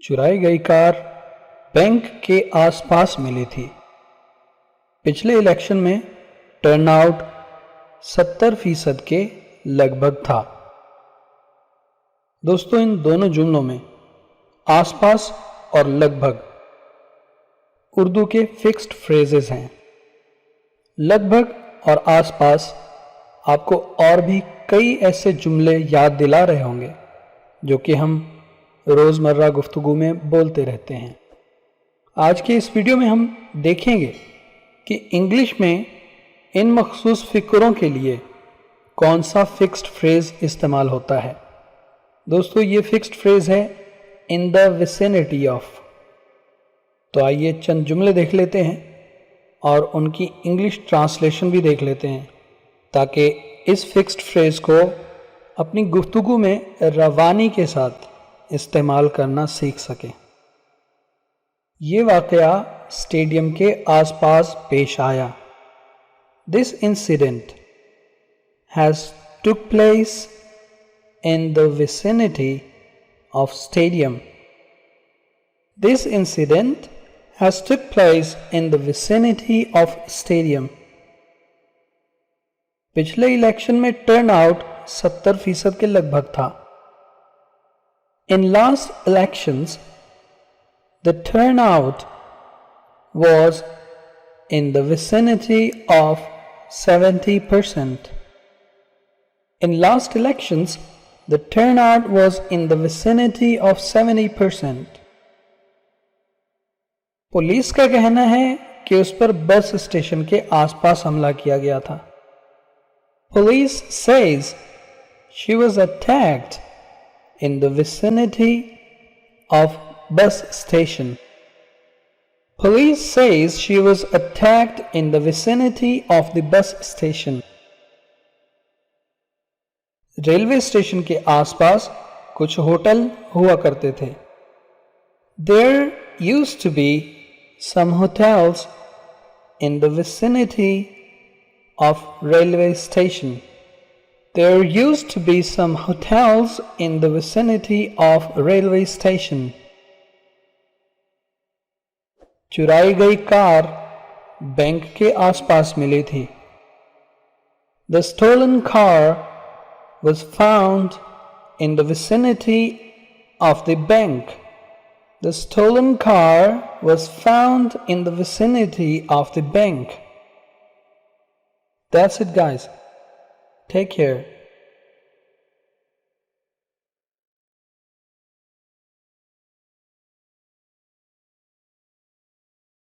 चुराई गई car bank के आसपास मिली थी। पिछले इलेक्शन में टर्नआउट 70% के लगभग था। दोस्तों, इन दोनों जुमलों में आसपास और लगभग उर्दू के फिक्स्ड फ्रेजेस हैं। लगभग और आसपास आपको और भी कई ऐसे जुमले याद दिला रहे होंगे जो कि हम रोज़मर्रा गुफ्तगू में बोलते रहते हैं। आज के इस वीडियो में हम देखेंगे कि इंग्लिश में इन मखसूस फ़िक्रों के लिए कौन सा फिक्स्ड फ्रेज़ इस्तेमाल होता है। दोस्तों, ये फिक्स्ड फ्रेज़ है इन द विसिनिटी ऑफ। तो आइए चंद जुमले देख लेते हैं और उनकी इंग्लिश ट्रांसलेशन भी देख लेते हैं ताकि इस फिक्स्ड फ्रेज़ को अपनी गुफ्तगू में रवानी के साथ इस्तेमाल करना सीख सकें। ये वाक़या स्टेडियम के आसपास पेश आया। This incident has took place in the vicinity of stadium. This incident has took place in the vicinity of stadium. पिछले इलेक्शन में टर्नआउट 70% के लगभग था। In last elections, the turnout was in the vicinity of 70%. In last elections, the turnout was in the vicinity of 70%. Police का कहना है कि उस पर बस स्टेशन के आसपास हमला किया गया था। Police says she was attacked in the vicinity of bus station. Police says she was attacked in the vicinity of the bus station. Railway station के आसपास कुछ होटल हुआ करते थे। There used to be some hotels in the vicinity of railway station. There used to be some hotels in the vicinity of railway station. चुराई गई car bank के आसपास मिली थी। The stolen car was found in the vicinity of the bank. The stolen car was found in the vicinity of the bank. That's it, guys. Take care.